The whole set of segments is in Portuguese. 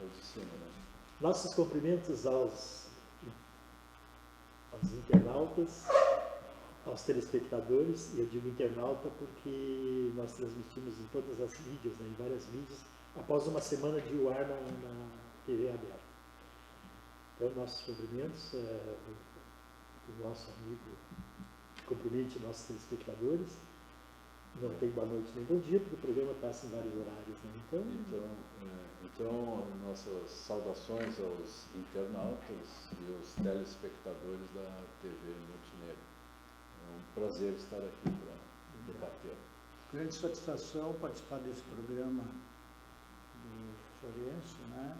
de cima, né? Nossos cumprimentos aos internautas, aos telespectadores, e eu digo internauta porque nós transmitimos em todas as mídias, né, em várias mídias, após uma semana de o ar na TV aberta. Então, nossos cumprimentos, o nosso amigo cumprimente nossos telespectadores. Não tem boa noite nem bom dia, porque o programa passa em vários horários, né? Então, nossas saudações aos internautas e aos telespectadores da TV Montenegro. É um prazer estar aqui para debater. Grande satisfação participar desse programa do Florencio, né?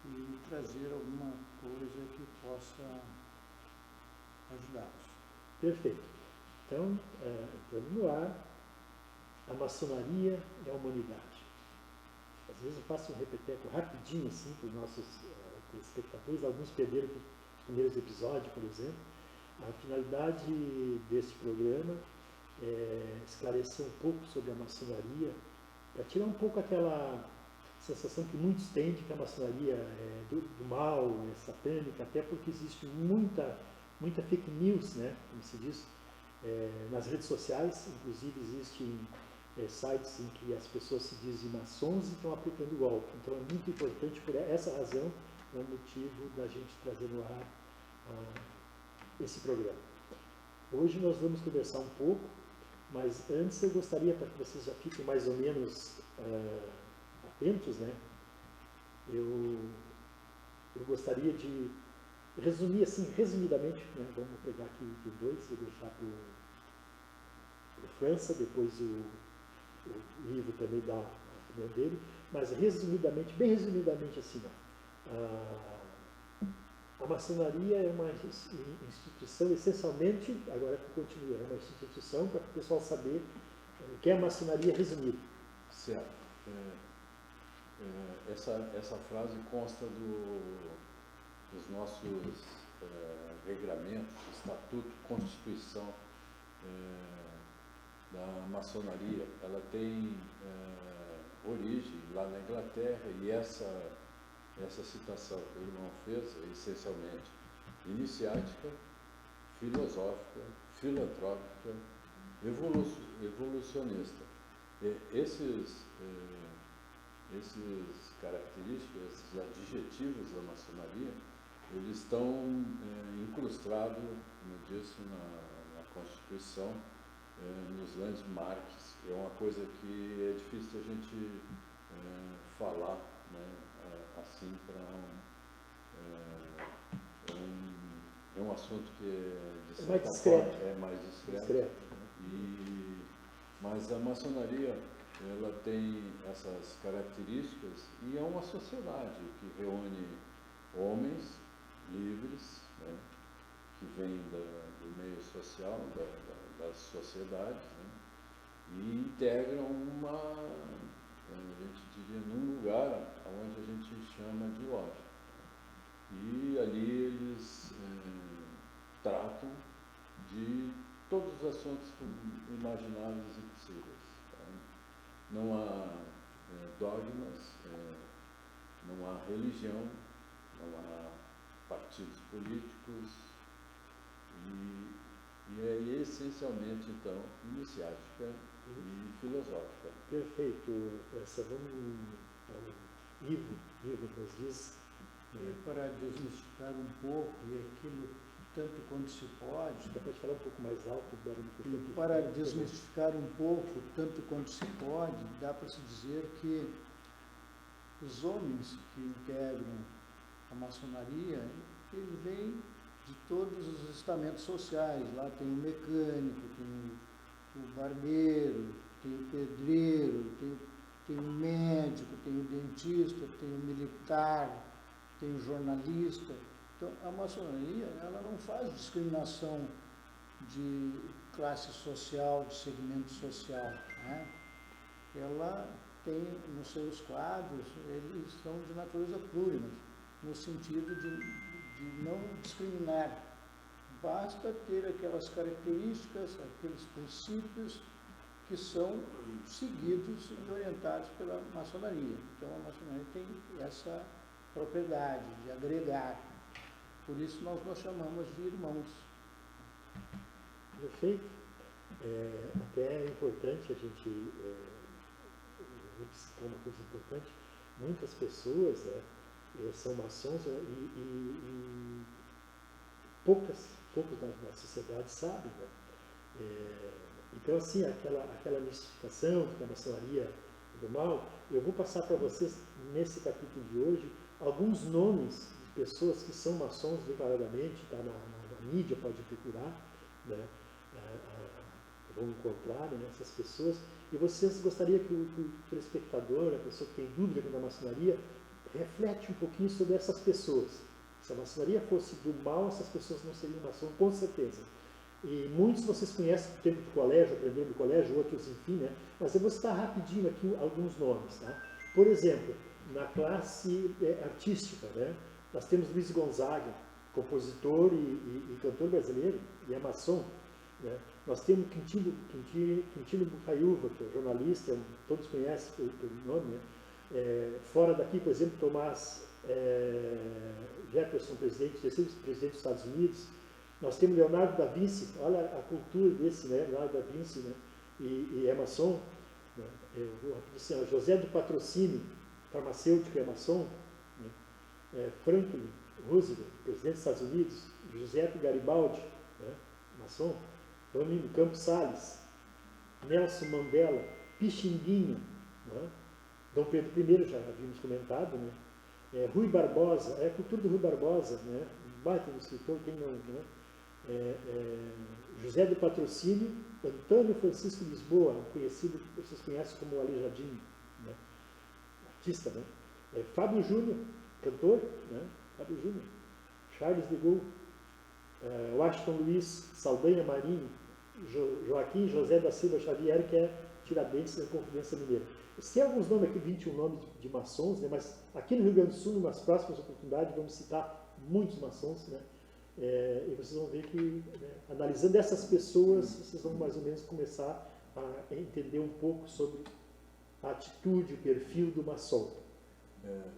E trazer alguma coisa que possa ajudá-los. Perfeito. Então, entrando no ar, a maçonaria e a humanidade. Às vezes eu faço um repeteco rapidinho assim para os nossos telespectadores, alguns perderam os primeiros episódios, por exemplo. A finalidade desse programa é esclarecer um pouco sobre a maçonaria, para tirar um pouco aquela sensação que muitos têm de que a maçonaria é do mal, é satânica, até porque existe muita fake news, né, como se diz, nas redes sociais. Inclusive existem sites em que as pessoas se dizem maçons e estão aplicando golpe. Então é muito importante, por essa razão, é o motivo da gente trazer no ar esse programa. Hoje nós vamos conversar um pouco, mas antes eu gostaria, para que vocês já fiquem mais ou menos atentos, né? Eu gostaria de resumir assim, resumidamente, né? Vamos pegar aqui de dois e deixar para o França, depois o livro também dá a opinião dele, mas resumidamente, bem resumidamente assim, a maçonaria é uma instituição essencialmente, agora que continua, é uma instituição para o pessoal saber o que é a maçonaria resumida. Certo. Essa frase consta dos nossos regramentos, estatuto, constituição da maçonaria. Ela tem origem lá na Inglaterra, e essa citação que o irmão fez é essencialmente iniciática, filosófica, filantrópica, evolucionista. Esses características, esses adjetivos da maçonaria, eles estão incrustados, como eu disse, na Constituição, nos landmarks. É uma coisa que é difícil a gente falar, né, assim, é um assunto que de certa forma é mais discreto. Mas a maçonaria, ela tem essas características, e é uma sociedade que reúne homens livres, né, que vêm do meio social, das sociedades, né, e integram a gente diria, num lugar onde a gente chama de loja. E ali eles tratam de todos os assuntos imagináveis e possíveis. Tá? Não há dogmas, não há religião, não há partidos políticos, e é essencialmente, então, iniciática e filosófica. Perfeito. Vamos ao Ivo nos diz. Para desmistificar um pouco, e aquilo tanto quanto se pode. Você pode falar um pouco mais alto? Para desmistificar um pouco, tanto quanto se pode, dá para se dizer que os homens que integram a maçonaria, eles vêm de todos os estamentos sociais. Lá tem o mecânico, tem o barbeiro, tem o pedreiro, tem o médico, tem o dentista, tem o militar, tem o jornalista. Então, a maçonaria, ela não faz discriminação de classe social, de segmento social, né? Ela tem nos seus quadros, eles são de natureza plurima, no sentido de não discriminar. Basta ter aquelas características, aqueles princípios que são seguidos e orientados pela maçonaria. Então, a maçonaria tem essa propriedade de agregar. Por isso, nós nos chamamos de irmãos. Perfeito. Até é importante a gente citar uma coisa importante. Muitas pessoas são maçons e poucos da sociedade sabem. Né? Então, assim, aquela mistificação que a maçonaria do mal, eu vou passar para vocês, nesse capítulo de hoje, alguns nomes de pessoas que são maçons declaradamente, está na mídia, pode procurar, né? Vão encontrar, né, essas pessoas, e vocês gostariam que o telespectador, a pessoa que tem dúvida da maçonaria, reflete um pouquinho sobre essas pessoas. Se a maçonaria fosse do mal, essas pessoas não seriam maçons, com certeza. E muitos vocês conhecem do tempo do colégio, aprenderam do colégio, outros enfim, né? Mas eu vou citar rapidinho aqui alguns nomes. Tá? Por exemplo, na classe artística, né? Nós temos Luiz Gonzaga, compositor e cantor brasileiro, e é maçom. Né? Nós temos Quintino Bocaiúva, que é jornalista, todos conhecem pelo nome. Né? Fora daqui, por exemplo, Tomás Jefferson, presidente dos Estados Unidos. Nós temos Leonardo da Vinci, olha a cultura desse, né? Leonardo da Vinci, né? E é maçom. Né? Assim, José do Patrocínio, farmacêutico, é maçom. Né? Franklin Roosevelt, presidente dos Estados Unidos. Giuseppe Garibaldi, né? Maçom. Domingos Campos Salles, Nelson Mandela, Pixinguinha, né? Dom Pedro I, já havíamos comentado, né? Rui Barbosa, a cultura do Rui Barbosa, né? Baita do escritor, quem não, né? José do Patrocínio, Antônio Francisco Lisboa, conhecido, vocês conhecem como Aleijadinho, né? Artista, né? Fábio Júnior, cantor, né? Fábio Júnior, Charles de Gaulle, Washington Luiz, Saldanha Marinho, Joaquim José da Silva Xavier, que é Tiradentes da Confidência Mineira. Tem alguns nomes aqui, 21 nomes de maçons, né? Mas aqui no Rio Grande do Sul, nas próximas oportunidades, vamos citar muitos maçons, né? E vocês vão ver que, né, analisando essas pessoas, vocês vão mais ou menos começar a entender um pouco sobre a atitude, o perfil do maçom.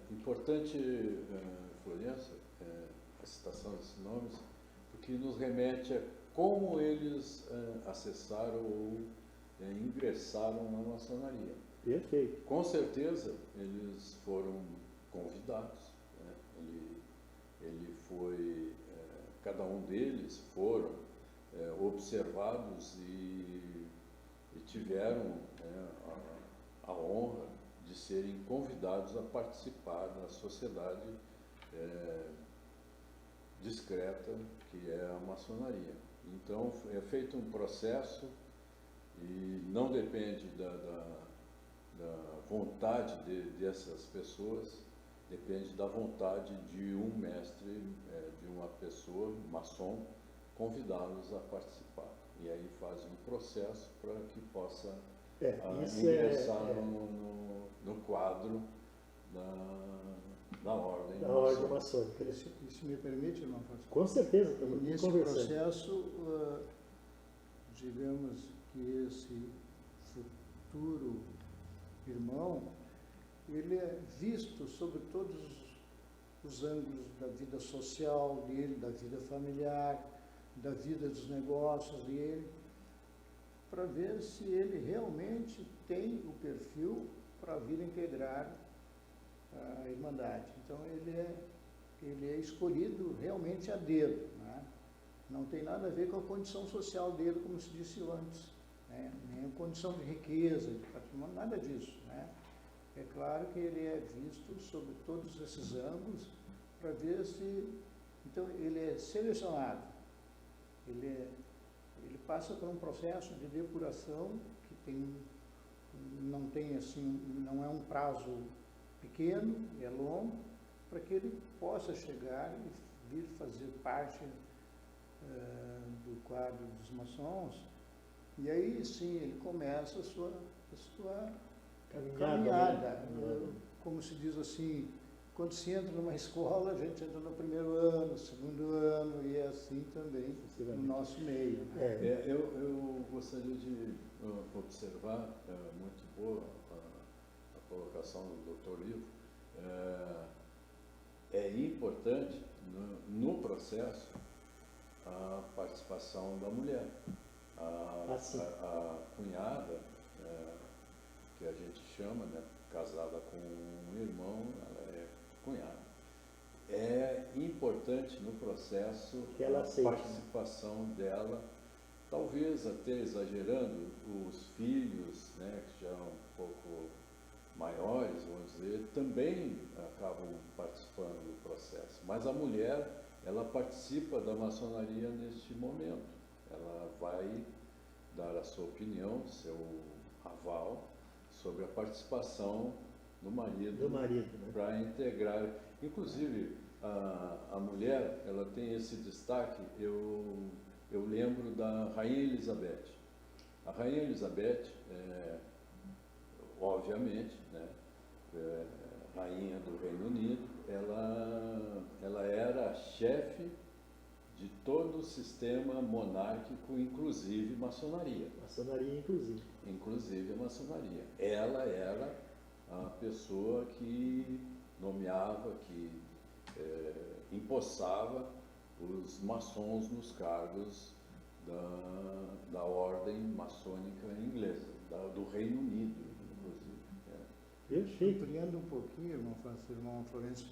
Importante, Florença, a citação desses nomes, porque nos remete a como eles acessaram ou ingressaram na maçonaria. Perfeito. Com certeza, eles foram convidados. Né? Ele foi, cada um deles foram observados e tiveram a honra de serem convidados a participar da sociedade discreta que é a maçonaria. Então, é feito um processo e não depende da vontade dessas pessoas, depende da vontade de um mestre, de uma pessoa, um maçom, convidá-los a participar. E aí faz um processo para que possa ingressar no quadro da ordem maçônica. Isso me permite, irmão Francisco? Com certeza. E nesse processo, digamos que esse futuro irmão, ele é visto sobre todos os ângulos da vida social dele, da vida familiar, da vida dos negócios dele, para ver se ele realmente tem o perfil para vir integrar a Irmandade. Então, ele é escolhido realmente a dedo, né? Não tem nada a ver com a condição social dele, como se disse antes, né? Nem a condição de riqueza, de patrimônio, nada disso, né? É claro que ele é visto sobre todos esses ângulos para ver se... Então, ele é selecionado, ele passa por um processo de depuração que não é um prazo pequeno, é longo, para que ele possa chegar e vir fazer parte do quadro dos maçons, e aí sim ele começa a sua caminhada, como se diz assim, quando se entra numa escola, a gente entra no primeiro ano, segundo ano, e é assim também no nosso meio. Né? Eu gostaria de observar, muito boa a colocação do Dr. Ivo, é importante no processo a participação da mulher. A cunhada, que a gente chama, né, casada com um irmão, ela é cunhada. É importante no processo a participação dela, talvez até exagerando, os filhos, né, que já são um pouco maiores, vamos dizer, também acabam participando do processo. Mas a mulher, ela participa da maçonaria neste momento. Ela vai dar a sua opinião, seu aval sobre a participação do marido, né? Para integrar. Inclusive, a mulher, ela tem esse destaque. Eu lembro da Rainha Elizabeth. A Rainha Elizabeth, obviamente, né, rainha do Reino Unido, ela era a chefe de todo o sistema monárquico, inclusive maçonaria. Maçonaria, inclusive. Inclusive a maçonaria. Ela era a pessoa que nomeava, que empossava os maçons nos cargos da ordem maçônica inglesa, do Reino Unido, inclusive. Perfeito. Ampliando um pouquinho, irmão Florencio,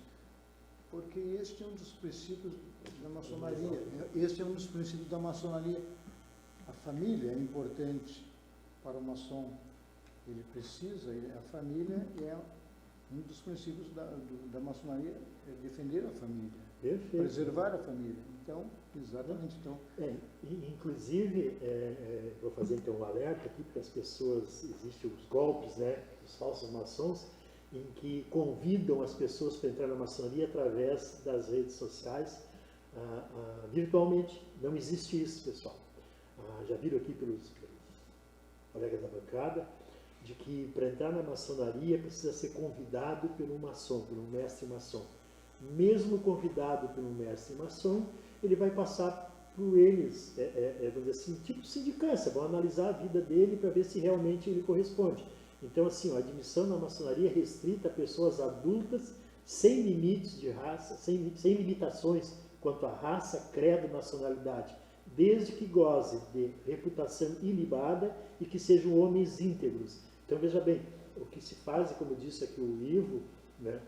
porque este é um dos princípios da maçonaria. Este é um dos princípios da maçonaria. A família é importante para o maçom. Ele precisa, a família é um dos princípios da maçonaria, é defender a família, Perfeito. Preservar a família. Então, exatamente. Então, inclusive, vou fazer então um alerta aqui para as pessoas, existem os golpes, né, os falsos maçons, em que convidam as pessoas para entrar na maçonaria através das redes sociais, virtualmente. Não existe isso, pessoal. Já viram aqui pelos colegas da bancada, de que para entrar na maçonaria precisa ser convidado pelo maçom, pelo mestre maçom. Mesmo convidado pelo mestre maçom, ele vai passar por eles, vamos dizer assim, tipo sindicância, vão analisar a vida dele para ver se realmente ele corresponde. Então, assim, a admissão na maçonaria é restrita a pessoas adultas, sem limites de raça, sem limitações quanto à raça, credo, nacionalidade, desde que goze de reputação ilibada e que sejam homens íntegros. Então, veja bem, o que se faz, como disse aqui o Ivo, né,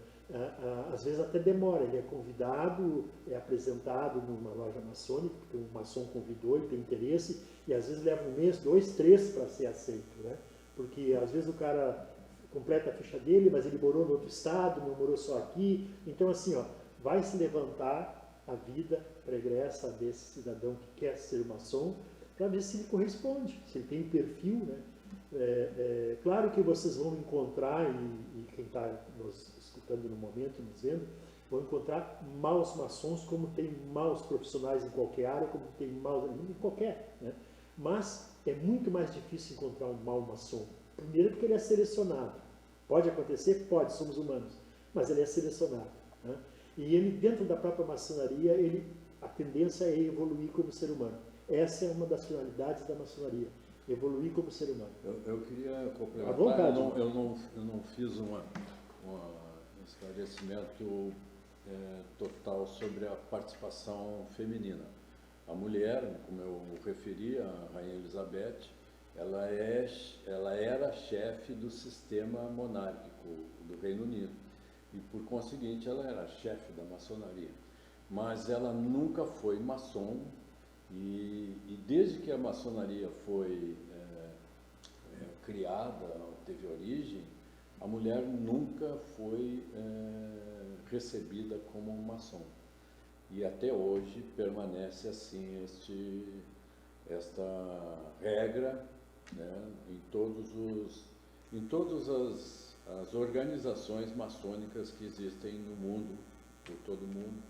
às vezes até demora, ele é convidado, é apresentado numa loja maçônica, porque um maçom convidou, ele tem interesse, e às vezes leva 1 mês, 2, 3 para ser aceito, né? Porque às vezes o cara completa a ficha dele, mas ele morou no outro estado, não morou só aqui. Então, assim, vai se levantar a vida pregressa desse cidadão que quer ser maçom, para ver se ele corresponde, se ele tem perfil, né? Claro que vocês vão encontrar, e quem está nos escutando no momento, nos vendo, vão encontrar maus maçons, como tem maus profissionais em qualquer área, como tem maus em qualquer, né? Mas é muito mais difícil encontrar um mau maçom. Primeiro porque ele é selecionado. Pode acontecer? Pode, somos humanos. Mas ele é selecionado, né? E ele, dentro da própria maçonaria, a tendência é evoluir como ser humano. Essa é uma das finalidades da maçonaria. Evoluir como ser humano. Eu queria complementar. À vontade. Eu não fiz um esclarecimento total sobre a participação feminina. A mulher, como eu referi, a Rainha Elizabeth, ela era chefe do sistema monárquico do Reino Unido e, por conseguinte, ela era chefe da maçonaria. Mas ela nunca foi maçom e desde que a maçonaria foi criada, teve origem, a mulher nunca foi recebida como um maçom. E até hoje permanece assim esta regra, né, em todas as organizações maçônicas que existem no mundo, por todo o mundo.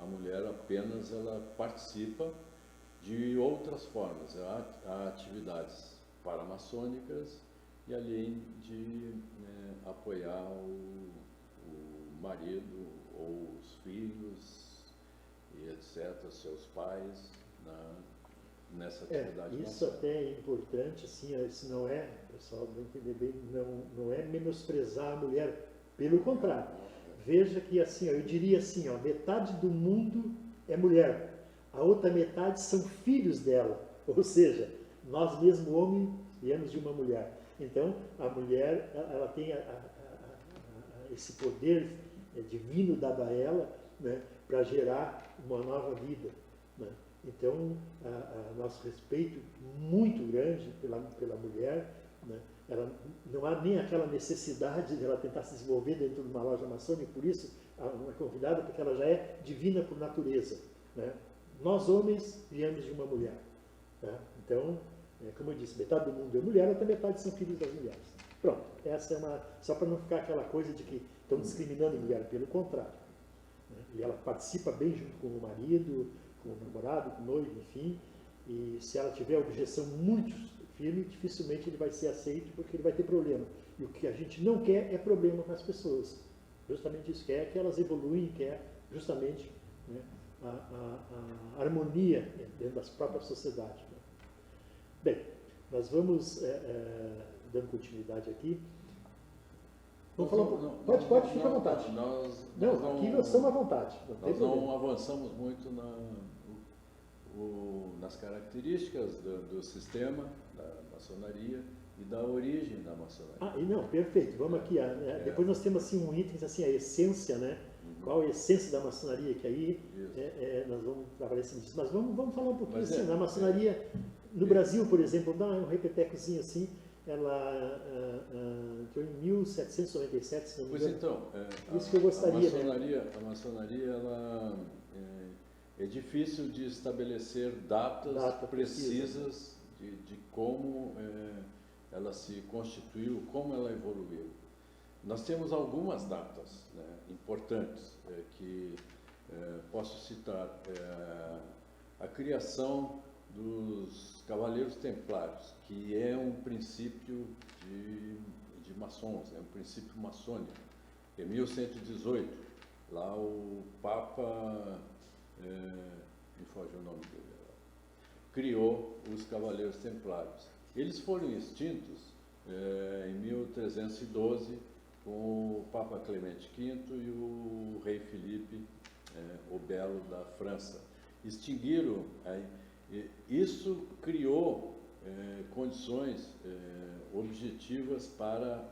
A mulher apenas ela participa de outras formas, há atividades paramaçônicas e além de apoiar o marido ou os filhos e etc., seus pais, nessa atividade isso maçônica. até é importante, assim, isso não é, o pessoal vai entender bem, não é menosprezar a mulher, pelo contrário. Veja que, assim, eu diria assim, metade do mundo é mulher, a outra metade são filhos dela, ou seja, nós mesmo, homens, viemos de uma mulher. Então, a mulher, ela tem esse poder divino dado a ela, né, para gerar uma nova vida, né? Então, nosso respeito muito grande pela mulher, né? Ela, não há nem aquela necessidade de ela tentar se desenvolver dentro de uma loja maçônica, por isso, uma convidada, porque ela já é divina por natureza, né? Nós, homens, viemos de uma mulher, tá? Então, como eu disse, metade do mundo é mulher, outra metade são filhos das mulheres. Pronto, essa é só para não ficar aquela coisa de que estão discriminando a mulher, pelo contrário, né? E ela participa bem junto com o marido, com o namorado, com o noivo, enfim, e se ela tiver objeção muito firme, dificilmente ele vai ser aceito, porque ele vai ter problema. E o que a gente não quer é problema com as pessoas. Justamente isso, quer que elas evoluem, quer justamente, né, a harmonia dentro das próprias sociedades, né? Bem, nós vamos dando continuidade aqui. Vamos falar um pouco. Pode, fica à vontade. Aqui nós estamos à vontade. Nós não avançamos muito nas características do sistema da maçonaria e da origem da maçonaria. Não, perfeito. Vamos aqui. Depois nós temos assim um item, assim, a essência, né? Qual a essência da maçonaria, que aí nós vamos trabalhar assim disso. Mas vamos falar um pouquinho assim, na maçonaria, no Brasil, por exemplo, dá um repetecozinho assim, ela entrou em 1797, se não me engano. Pois então, isso que eu gostaria. A maçonaria ela, é difícil de estabelecer datas precisas de como ela se constituiu, como ela evoluiu. Nós temos algumas datas, né, importantes, que posso citar. A criação dos Cavaleiros Templários, que é um princípio de maçons, é um princípio maçônico. Em 1118, lá o Papa, me foge o nome dele, criou os Cavaleiros Templários. Eles foram extintos em 1312 com o Papa Clemente V e o rei Filipe o Belo da França. Extinguiram. Isso criou condições objetivas para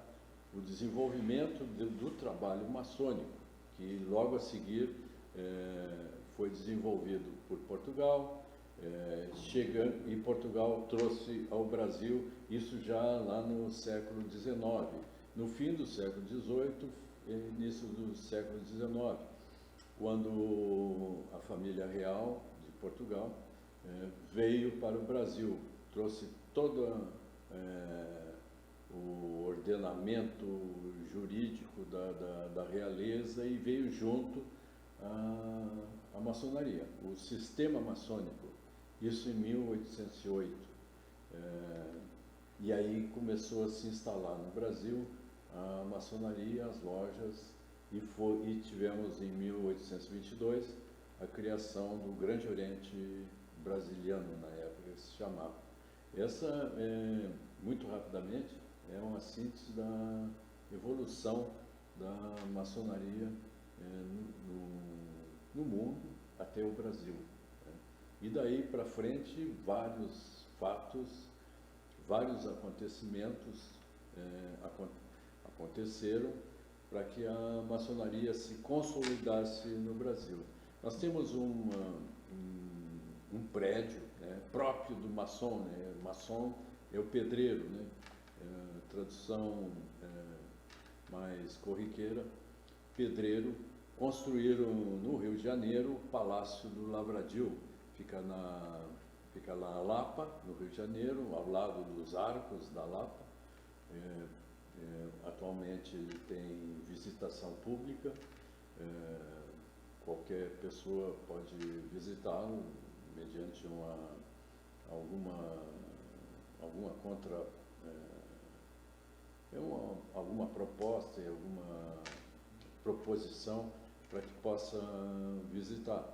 o desenvolvimento do trabalho maçônico, que logo a seguir foi desenvolvido por Portugal, chegando, e Portugal trouxe ao Brasil isso já lá no século XIX, no fim do século XVIII, início do século XIX, quando a família real de Portugal veio para o Brasil, trouxe todo o ordenamento jurídico da realeza e veio junto a maçonaria, o sistema maçônico, isso em 1808. E aí começou a se instalar no Brasil a maçonaria, as lojas, e tivemos em 1822 a criação do Grande Oriente Brasiliano, na época que se chamava. Essa, muito rapidamente, é uma síntese da evolução da maçonaria no mundo até o Brasil, né? E daí para frente, vários fatos, vários acontecimentos aconteceram para que a maçonaria se consolidasse no Brasil. Nós temos um prédio, né, próprio do maçom, né? O maçom é o pedreiro, né? Tradução mais corriqueira, pedreiro. Construíram no Rio de Janeiro o Palácio do Lavradio, fica lá na Lapa, no Rio de Janeiro, ao lado dos Arcos da Lapa. Atualmente ele tem visitação pública, qualquer pessoa pode visitá-lo mediante alguma alguma proposta e alguma proposição para que possa visitar.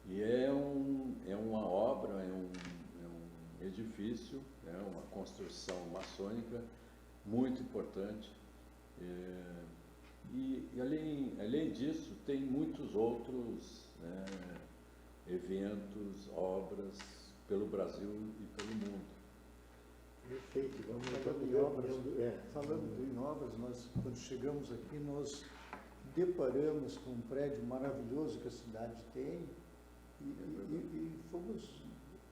E é uma obra, é um edifício, é uma construção maçônica muito importante. E além disso, tem muitos outros, né, eventos, obras pelo Brasil e pelo mundo. Perfeito. Vamos Falando em obras, nós, quando chegamos aqui, nós deparamos com um prédio maravilhoso que a cidade tem e fomos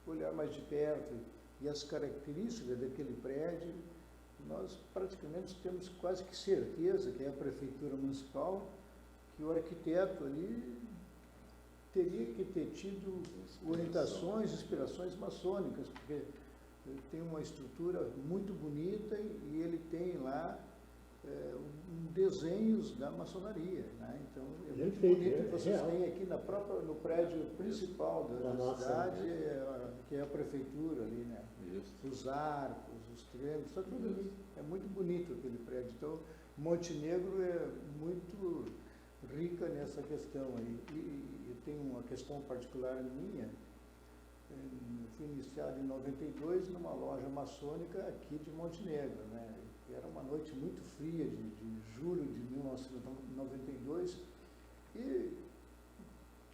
olhar mais de perto. E as características daquele prédio, nós praticamente temos quase que certeza que é a Prefeitura Municipal, que o arquiteto ali teria que ter tido orientações, inspirações maçônicas, porque ele tem uma estrutura muito bonita e ele tem lá desenhos da maçonaria, né? Então é muito bonito. Vocês têm aqui no prédio principal da cidade, que é a prefeitura ali, né? Os arcos, os triângulos, está tudo ali. É muito bonito aquele prédio. Então, Montenegro é muito rica nessa questão aí. E tem uma questão particular minha. Eu fui iniciado em 92 numa loja maçônica aqui de Montenegro, né? Era uma noite muito fria de julho de 1992 e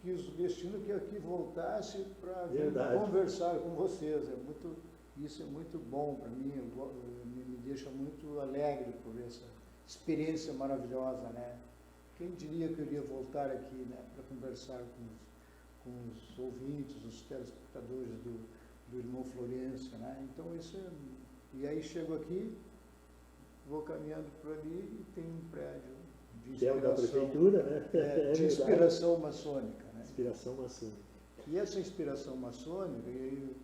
quis o destino que aqui voltasse para conversar com vocês. Isso é muito bom para mim, me deixa muito alegre por essa experiência maravilhosa, né? Quem diria que eu iria voltar aqui, né, para conversar com os ouvintes, os telespectadores do irmão Florencio, né? Então e aí chego aqui, vou caminhando por ali e tem um prédio de inspiração, da prefeitura, né? De inspiração maçônica, né? Inspiração maçônica. E essa inspiração maçônica, e aí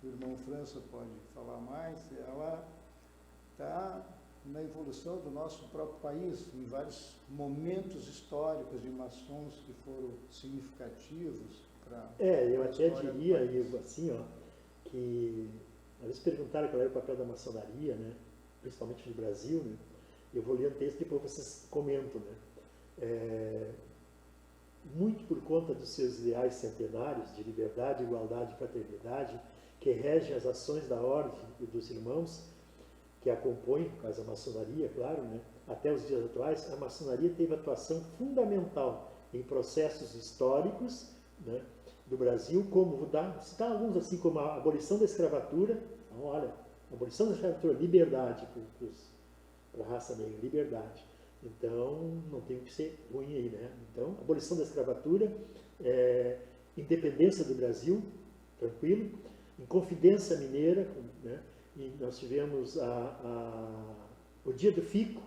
o irmão França pode falar mais, ela está na evolução do nosso próprio país, em vários momentos históricos de maçons que foram significativos para eu até diria, Ivo, assim, que às vezes perguntaram qual era o papel da maçonaria, né? Principalmente no Brasil, né? Eu vou ler um texto e depois vocês comentam, né? Muito por conta dos seus ideais centenários de liberdade, igualdade e fraternidade, que regem as ações da ordem e dos irmãos que a compõem, por causa da maçonaria, claro, né? Até os dias atuais, a maçonaria teve atuação fundamental em processos históricos, né, do Brasil, como, vou citar alguns, assim como a abolição da escravatura. Então, olha, abolição da escravatura, liberdade para a raça negra, liberdade. Então, não tem o que ser ruim aí, né? Então, abolição da escravatura, independência do Brasil, tranquilo, Inconfidência Mineira, né? E nós tivemos o Dia do Fico,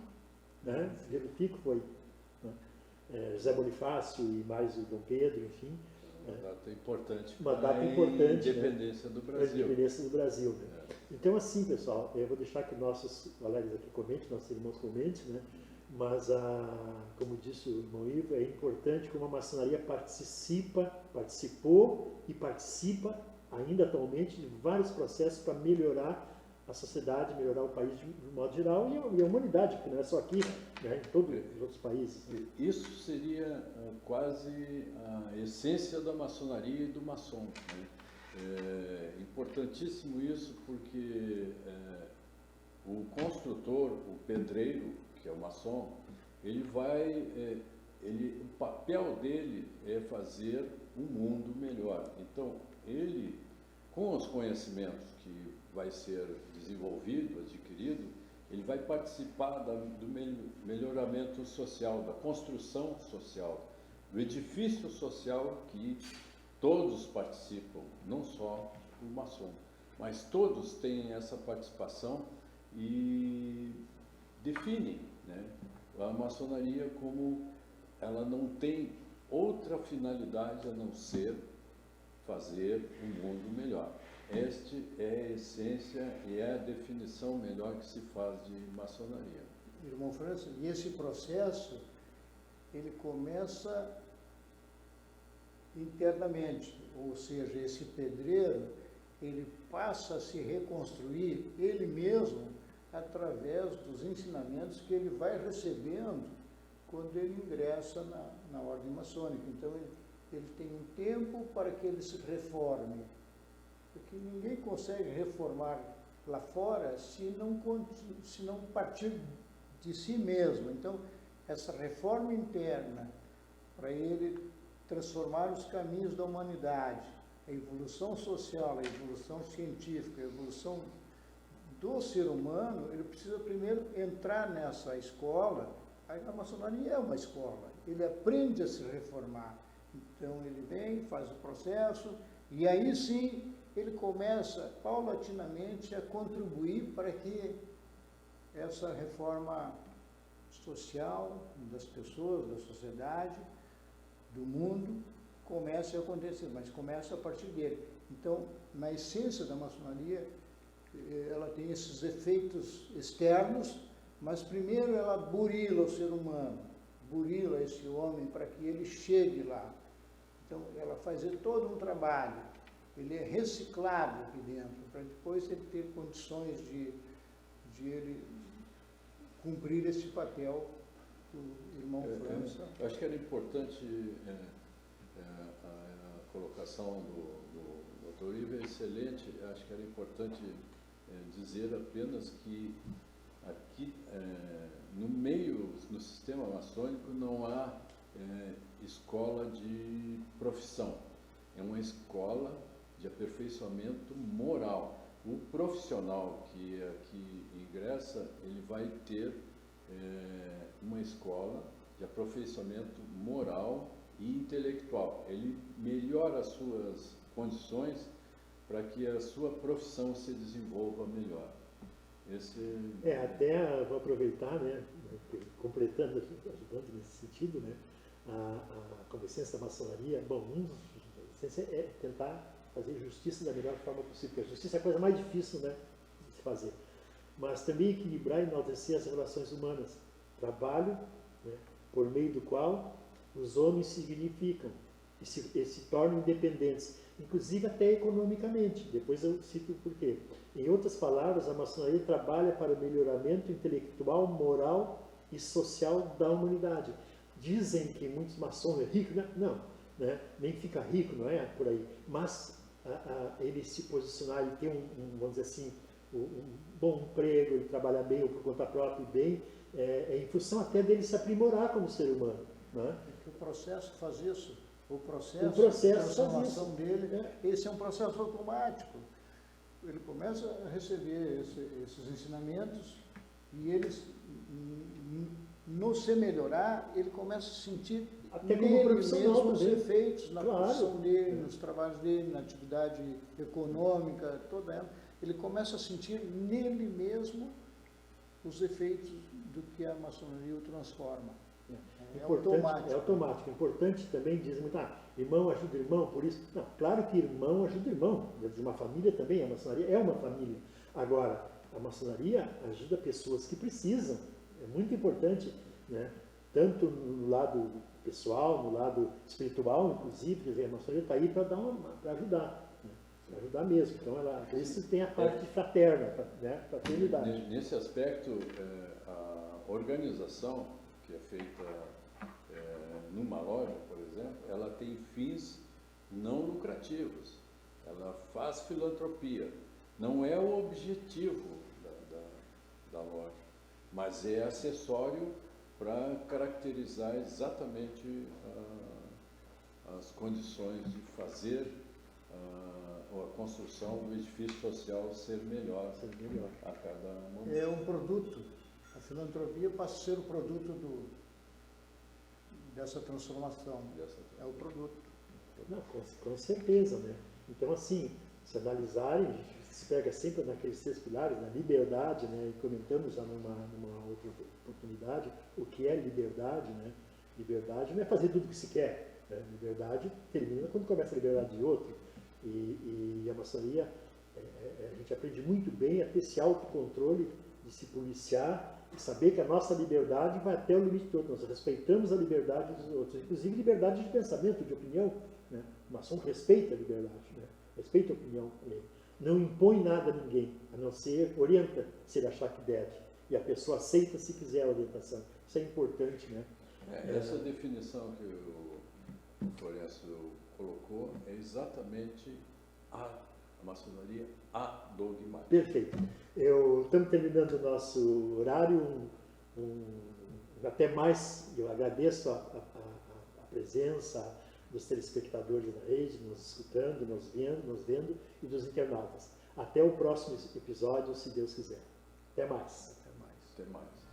né? O Dia do Fico foi, né, José Bonifácio e mais o Dom Pedro, enfim. Uma data importante para a independência, né, do Brasil. A independência do Brasil. Né? Então, assim, pessoal, eu vou deixar que nossos colegas aqui comentem, nossos irmãos comentem, né? Mas, como disse o irmão Ivo, é importante como a maçonaria participou e participa ainda atualmente de vários processos para melhorar a sociedade, melhorar o país de modo geral e a humanidade, porque não é só aqui, né, em todos os outros países. Né? Isso seria quase a essência da maçonaria e do maçom. Né? É importantíssimo isso porque o construtor, o pedreiro, que é o maçom, o papel dele é fazer um mundo melhor. Então, ele, com os conhecimentos que vai ser desenvolvido, adquirido, ele vai participar do melhoramento social, da construção social, do edifício social que todos participam, não só o maçom, mas todos têm essa participação e definem, né, a maçonaria como ela não tem outra finalidade a não ser fazer um mundo melhor. Esta é a essência e é a definição melhor que se faz de maçonaria. Irmão França, e esse processo, ele começa internamente, ou seja, esse pedreiro, ele passa a se reconstruir ele mesmo através dos ensinamentos que ele vai recebendo quando ele ingressa na ordem maçônica. Então, ele tem um tempo para que ele se reforme, porque ninguém consegue reformar lá fora se não partir de si mesmo. Então, essa reforma interna, para ele transformar os caminhos da humanidade, a evolução social, a evolução científica, a evolução do ser humano, ele precisa primeiro entrar nessa escola. Aí a maçonaria é uma escola, ele aprende a se reformar. Então ele vem, faz o processo, e aí sim ele começa paulatinamente a contribuir para que essa reforma social das pessoas, da sociedade, do mundo, comece a acontecer, mas começa a partir dele. Então, na essência da maçonaria, ela tem esses efeitos externos, mas primeiro ela burila o ser humano, burila esse homem para que ele chegue lá. Então, ela faz todo um trabalho, ele é reciclado aqui dentro, para depois ele ter condições de ele cumprir esse papel do irmão França. Eu acho que era importante a colocação do Dr. Ivo, é excelente. Acho que era importante dizer apenas que aqui no sistema maçônico não há escola de profissão, é uma escola de aperfeiçoamento moral. O profissional que aqui ingressa, ele vai ter uma escola de aperfeiçoamento moral e intelectual. Ele melhora as suas condições para que a sua profissão se desenvolva melhor. Até vou aproveitar, né, completando, ajudando nesse sentido, né, como essência da maçonaria, a essência é tentar fazer justiça da melhor forma possível, porque a justiça é a coisa mais difícil, né, de se fazer. Mas também equilibrar e enaltecer as relações humanas. Trabalho, né, por meio do qual os homens se dignificam e se tornam independentes, inclusive até economicamente. Depois eu cito o porquê. Em outras palavras, a maçonaria trabalha para o melhoramento intelectual, moral e social da humanidade. Dizem que muitos maçons é rico, né? Não, né? Nem fica rico, não é por aí. Mas ele se posicionar e ter vamos dizer assim, um bom emprego, ele trabalhar bem ou por conta própria e bem, em função até dele se aprimorar como ser humano. Não é? O processo faz isso. O processo de transformação dele, esse é um processo automático. Ele começa a receber esses ensinamentos e eles, no se melhorar, ele começa a sentir até como profissional mesmo os efeitos na profissão dele, né? nos trabalhos dele, na atividade econômica, toda ela. Ele começa a sentir nele mesmo os efeitos do que a maçonaria o transforma. É automático. É automático. Importante também, diz muito, irmão ajuda irmão, por isso. Não, claro que irmão ajuda irmão. De uma família também, a maçonaria é uma família. Agora, a maçonaria ajuda pessoas que precisam. É muito importante, né? Tanto no lado pessoal, no lado espiritual, inclusive, quer dizer, a maçonaria está aí para ajudar. Né? Para ajudar mesmo. Então, por isso tem a parte fraterna, né? Fraternidade. Nesse aspecto, a organização que é feita numa loja, por exemplo, ela tem fins não lucrativos, ela faz filantropia, não é o objetivo da loja, mas é acessório para caracterizar exatamente as condições de fazer a construção do edifício social ser melhor a cada momento. É um produto. A filantropia passa a ser o produto dessa transformação. É o produto. Não, com certeza, né? Então, assim, se analisarem, a gente se pega sempre naqueles 3 pilares, na liberdade, né? E comentamos já numa outra oportunidade o que é liberdade, né? Liberdade não é fazer tudo o que se quer. Né? Liberdade termina quando começa a liberdade de outro. E a maçonaria, a gente aprende muito bem a ter esse autocontrole, de se policiar, e saber que a nossa liberdade vai até o limite do outro. Nós respeitamos a liberdade dos outros, inclusive liberdade de pensamento, de opinião. Né? O maçom respeita a liberdade, né? Respeita a opinião. Não impõe nada a ninguém, a não ser orienta se ele achar que deve. E a pessoa aceita se quiser a orientação. Isso é importante, né? Essa definição que o Florencio colocou é exatamente a maçonaria adogmática. Perfeito. Estamos terminando o nosso horário. Até mais, eu agradeço a presença dos telespectadores da rede, nos escutando, nos vendo, e dos internautas. Até o próximo episódio, se Deus quiser. Até mais. Até mais.